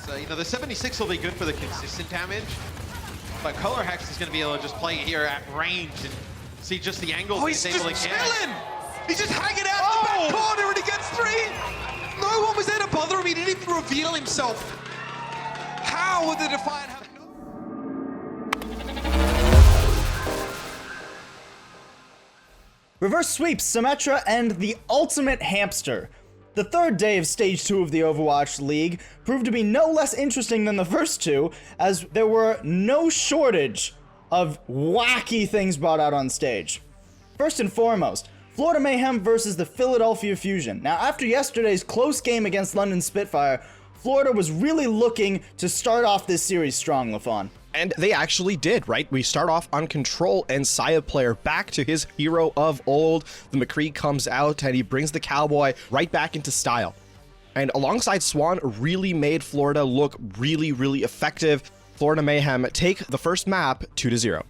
So, you know, the 76 will be good for the consistent damage, but Color Hex is going to be able to just play here at range and see just the angles He's he's able just to get. chilling! He's just hanging out in the back corner and he gets 3! No one was there to bother him, he didn't even reveal himself. How would the Defiant have... Reverse sweeps, Symmetra, and the ultimate hamster. The third day of Stage 2 of the Overwatch League proved to be no less interesting than the first two, as there were no shortage of wacky things brought out on stage. First and foremost, Florida Mayhem versus the Philadelphia Fusion. Now, after yesterday's close game against London Spitfire, Florida was really looking to start off this series strong, LaFawn. And they actually did, right? We start off on Control and Saya player back to his hero of old. The McCree comes out and he brings the Cowboy right back into style. And alongside Swan, really made Florida look really, really effective. Florida Mayhem take the first map 2-0.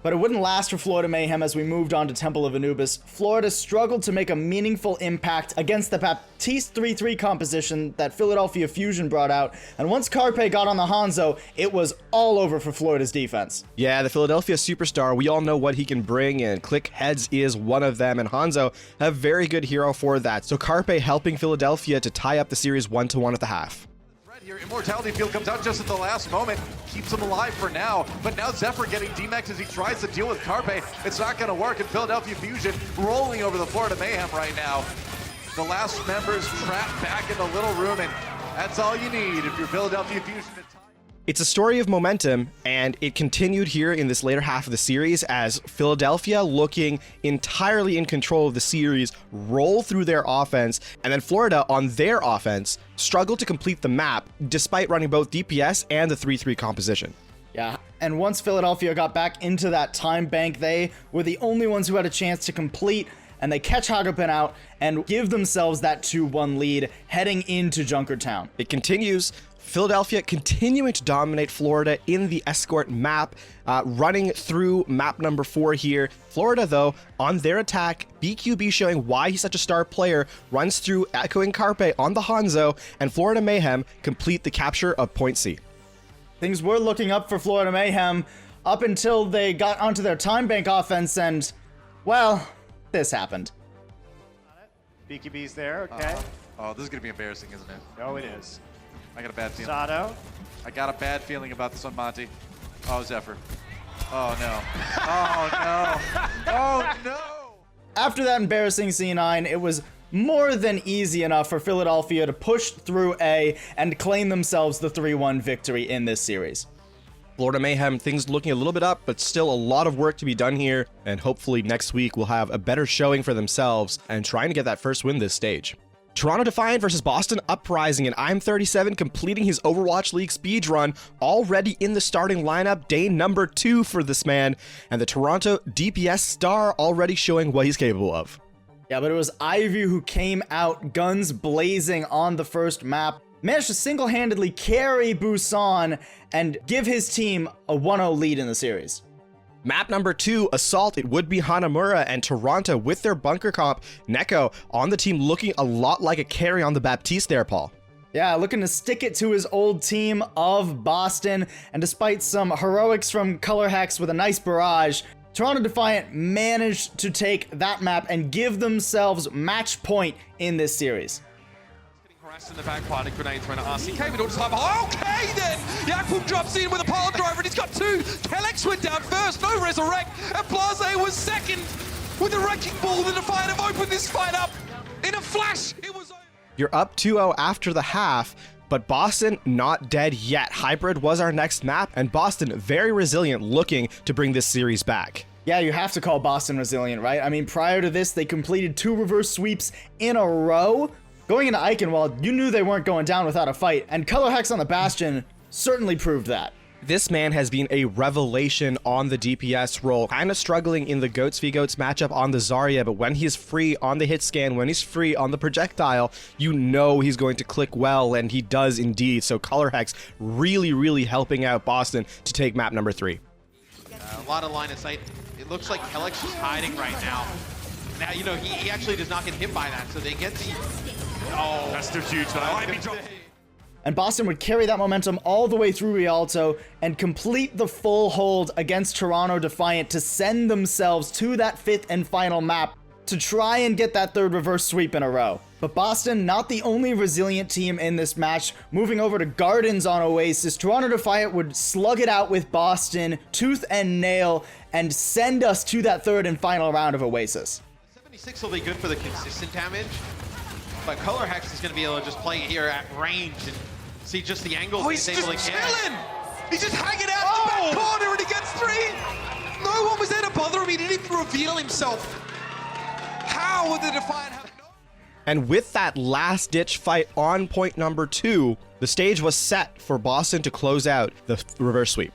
But it wouldn't last for Florida Mayhem as we moved on to Temple of Anubis. Florida struggled to make a meaningful impact against the Baptiste 3-3 composition that Philadelphia Fusion brought out, and once Carpe got on the Hanzo, it was all over for Florida's defense. Yeah, the Philadelphia superstar, we all know what he can bring, and Click Heads is one of them, and Hanzo, a very good hero for that. So Carpe helping Philadelphia to tie up the series 1-1 at the half. Your Immortality Field comes out just at the last moment, keeps him alive for now, but now Zephyr getting D-Max as he tries to deal with Carpe. It's not going to work, and Philadelphia Fusion rolling over the Florida Mayhem right now. The last members trapped back in the little room, and that's all you need if you're Philadelphia Fusion. It's a story of momentum, and it continued here in this later half of the series as Philadelphia, looking entirely in control of the series, roll through their offense, and then Florida on their offense struggled to complete the map despite running both DPS and the 3-3 composition. Yeah, and once Philadelphia got back into that time bank, they were the only ones who had a chance to complete, and they catch Hagopin out and give themselves that 2-1 lead heading into Junkertown. It continues. Philadelphia continuing to dominate Florida in the escort map, running through map number 4 here. Florida, though, on their attack, BQB showing why he's such a star player, runs through echoing Carpe on the Hanzo, and Florida Mayhem complete the capture of Point C. Things were looking up for Florida Mayhem up until they got onto their time bank offense, and, well, this happened. BQB's there, okay. Oh, this is going to be embarrassing, isn't it? No, it is. I got a bad feeling. Sato. I got a bad feeling about this one, Monty. Oh, Zephyr. Oh, no. Oh, no. Oh, no. After that embarrassing C9, it was more than easy enough for Philadelphia to push through A and claim themselves the 3-1 victory in this series. Florida Mayhem, things looking a little bit up, but still a lot of work to be done here, and hopefully next week we'll have a better showing for themselves and trying to get that first win this stage. Toronto Defiant versus Boston Uprising, and I'm37 completing his Overwatch League speedrun, already in the starting lineup, day number 2 for this man, and the Toronto DPS star already showing what he's capable of. Yeah, but it was Ivy who came out guns blazing on the first map, managed to single-handedly carry Busan and give his team a 1-0 lead in the series. Map number 2, Assault, it would be Hanamura, and Toronto with their bunker comp, Neko, on the team looking a lot like a carry on the Baptiste there, Paul. Yeah, looking to stick it to his old team of Boston, and despite some heroics from Color Hex with a nice barrage, Toronto Defiant managed to take that map and give themselves match point in this series. In the back part of grenades when RCK, we don't just have, okay then! Yakub drops in with a pile driver and he's got 2. Kelex went down first, no resurrect, and Blase was second with the wrecking ball. The Defiant have opened this fight up in a flash. It was. You're up 2-0 after the half, but Boston not dead yet. Hybrid was our next map, and Boston very resilient, looking to bring this series back. Yeah, you have to call Boston resilient, right? I mean, prior to this, they completed 2 reverse sweeps in a row. Going into Eichenwald, you knew they weren't going down without a fight, and Color Hex on the Bastion certainly proved that. This man has been a revelation on the DPS role, kind of struggling in the Goats v Goats matchup on the Zarya, but when he's free on the hit scan, when he's free on the projectile, you know he's going to click well, and he does indeed. So Color Hex really, really helping out Boston to take map number 3. A lot of line of sight. It looks like Kelex is hiding right now. Now, you know, he actually does not get hit by that, so they get the... Oh, That's too huge. and Boston would carry that momentum all the way through Rialto and complete the full hold against Toronto Defiant to send themselves to that 5th and final map to try and get that 3rd reverse sweep in a row. But Boston, not the only resilient team in this match. Moving over to Gardens on Oasis, Toronto Defiant would slug it out with Boston, tooth and nail, and send us to that 3rd and final round of Oasis. 76 will be good for the consistent damage, but Color Hex is going to be able to just play here at range and see just the angles He's he's just able to get. chilling. He's just hanging out in the back corner and he gets 3. No one was there to bother him. He didn't even reveal himself. How would the Defiant have no... And with that last-ditch fight on point number 2, the stage was set for Boston to close out the reverse sweep.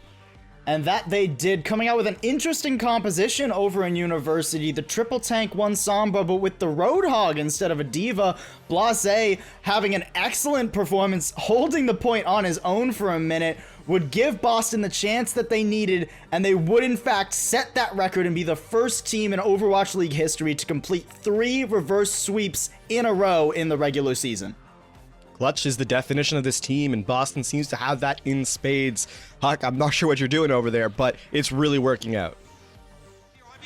And that they did, coming out with an interesting composition over in University. The triple tank won Samba, but with the Roadhog instead of a Diva. Blase having an excellent performance, holding the point on his own for a minute, would give Boston the chance that they needed, and they would in fact set that record and be the first team in Overwatch League history to complete 3 reverse sweeps in a row in the regular season. Clutch is the definition of this team, and Boston seems to have that in spades. Huck, I'm not sure what you're doing over there, but it's really working out.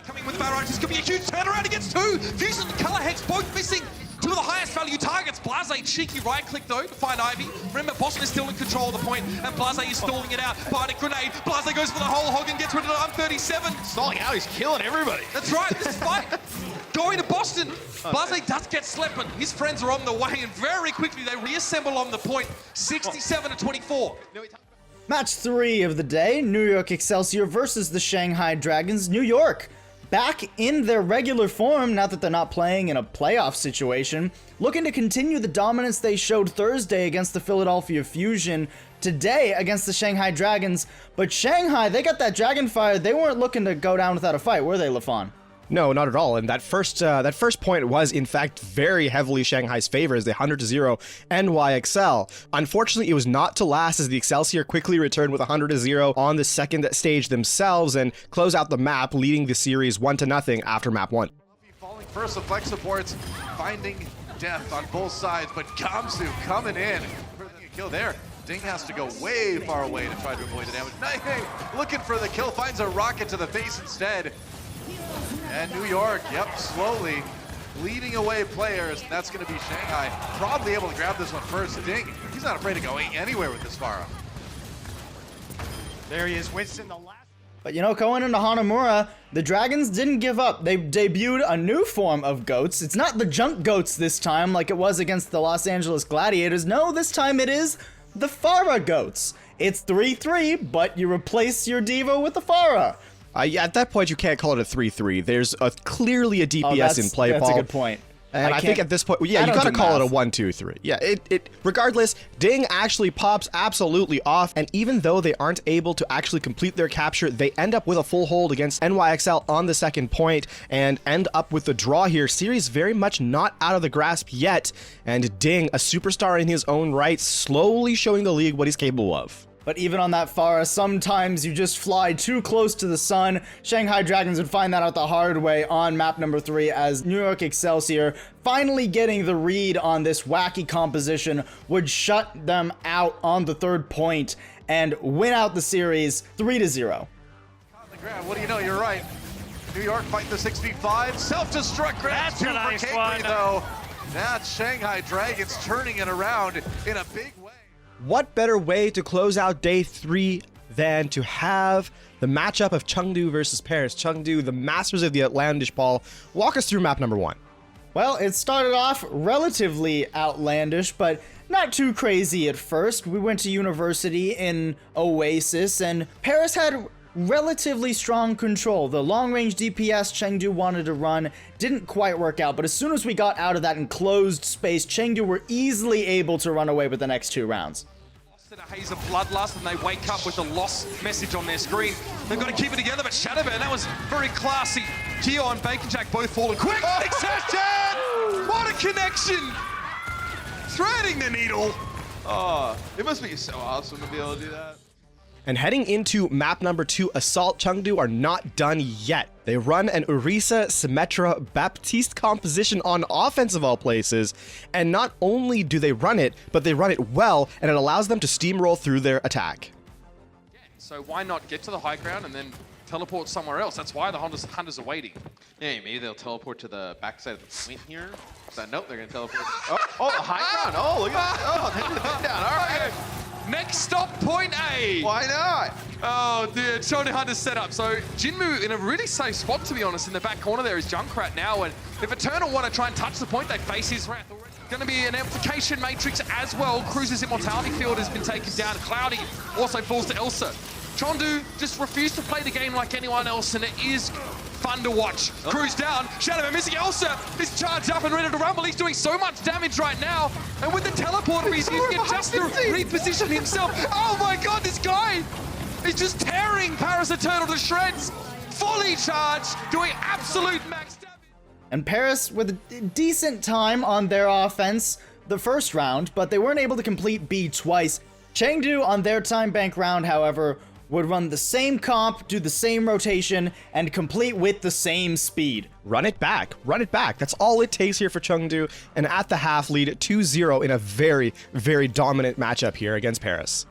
Coming with Barrage, this could be a huge turnaround against 2. Fusion and Color Hex both missing 2 of the highest value targets. Blase, cheeky right click though to find Ivy. Remember, Boston is still in control of the point, and Blase is stalling it out. Bionic grenade. Blase goes for the whole hog and gets rid of it. I'm 37. Stalling out, he's killing everybody. That's right, this fight going to Boston. Blase does get slept, but his friends are on the way, and very quickly they reassemble on the point. 67-24. Match 3 of the day, New York Excelsior versus the Shanghai Dragons. New York back in their regular form now that they're not playing in a playoff situation, looking to continue the dominance they showed Thursday against the Philadelphia Fusion, today against the Shanghai Dragons. But Shanghai, they got that Dragonfire. They weren't looking to go down without a fight, were they, LaFon? No, not at all. And that first point was, in fact, very heavily Shanghai's favor as they 100-0 NYXL. Unfortunately, it was not to last as the Excelsior quickly returned with 100-0 on the second stage themselves and close out the map, leading the series 1-0 after map 1. Falling first, the flex supports finding death on both sides, but Kamsu coming in for the kill there. Ding has to go way far away to try to avoid the damage. Hey, looking for the kill, finds a rocket to the face instead. And New York, yep, slowly leading away players. That's going to be Shanghai. Probably able to grab this one first. Ding, he's not afraid of going anywhere with this Pharah. There he is, Winston, the last. But you know, going into Hanamura, the Dragons didn't give up. They debuted a new form of goats. It's not the junk goats this time like it was against the Los Angeles Gladiators. No, this time it is the Pharah goats. It's 3-3, but you replace your Diva with the Pharah. Yeah, at that point, you can't call it a 3-3. There's clearly a DPS in play, that's Paul. a good point. And I think at this point, yeah, you gotta call it a 1-2-3. Yeah, regardless, Ding actually pops absolutely off, and even though they aren't able to actually complete their capture, they end up with a full hold against NYXL on the second point, and end up with the draw here. Series very much not out of the grasp yet, and Ding, a superstar in his own right, slowly showing the league what he's capable of. But even on that Pharah, sometimes you just fly too close to the sun. Shanghai Dragons would find that out the hard way on map number 3 as New York Excelsior, finally getting the read on this wacky composition, would shut them out on the third point and win out the series 3-0. What do you know? You're right. New York fight the 6v5. Self-destruct grab. That's a nice one. Though. That's Shanghai Dragons turning it around in a big way. What better way to close out day 3 than to have the matchup of Chengdu versus Paris? Chengdu, the masters of the outlandish, Paul. Walk us through map number 1. Well, it started off relatively outlandish, but not too crazy at first. We went to University in Oasis, and Paris had relatively strong control. The long-range DPS Chengdu wanted to run didn't quite work out, but as soon as we got out of that enclosed space, Chengdu were easily able to run away with the next 2 rounds. In a haze of bloodlust, and they wake up with a lost message on their screen. They've got to keep it together, but Shadowbear, that was very classy. Geo and Bacon Jack both falling. Quick succession! What a connection! Threading the needle. Oh, it must be so awesome to be able to do that. And heading into map number 2, Assault Chengdu are not done yet. They run an Orisa, Symmetra, Baptiste composition on offense of all places, and not only do they run it, but they run it well, and it allows them to steamroll through their attack. So why not get to the high ground and then teleport somewhere else? That's why the hunters are waiting. Yeah, maybe they'll teleport to the backside of the point here. So, nope, they're going to teleport. Oh, the high ground. Oh, look at that. Oh, they did the pin down. All right. Next stop, point A. Why not? Oh, dude, Shonen Hunter's set up. So Jinmu in a really safe spot, to be honest. In the back corner there is Junkrat now, and if Eternal want to try and touch the point, they face his wrath. Going to be an amplification matrix as well. Cruiser's immortality field has been taken down. Cloudy also falls to Elsa. Chengdu just refused to play the game like anyone else, and it is fun to watch. Cruise down, Shadow missing Elsa is charged up and ready to rumble. He's doing so much damage right now, and with the teleporter, he's using it just to reposition himself. Oh my god, this guy is just tearing Paris Eternal to shreds. Fully charged, doing absolute max damage. And Paris with a decent time on their offense the first round, but they weren't able to complete B twice. Chengdu on their time bank round, however, would run the same comp, do the same rotation, and complete with the same speed. Run it back. Run it back. That's all it takes here for Chengdu, and at the half lead, 2-0 in a very, very dominant matchup here against Paris.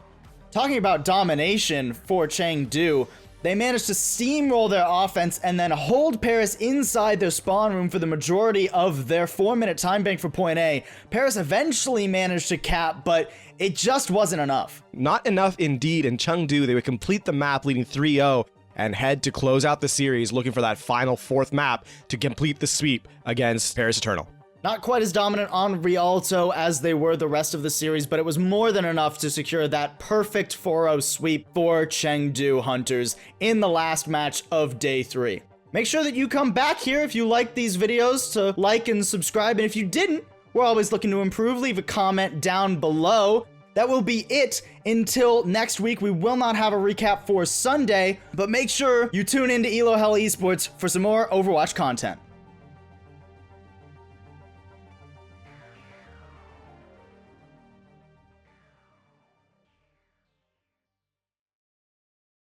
Talking about domination for Chengdu, they managed to steamroll their offense and then hold Paris inside their spawn room for the majority of their 4-minute time bank for point A. Paris eventually managed to cap, but it just wasn't enough. Not enough indeed, and Chengdu, they would complete the map leading 3-0 and head to close out the series looking for that final 4th map to complete the sweep against Paris Eternal. Not quite as dominant on Rialto as they were the rest of the series, but it was more than enough to secure that perfect 4-0 sweep for Chengdu Hunters in the last match of day 3. Make sure that you come back here if you like these videos to like and subscribe, and if you didn't, we're always looking to improve. Leave a comment down below. That will be it until next week. We will not have a recap for Sunday, but make sure you tune into Elo Hell Esports for some more Overwatch content.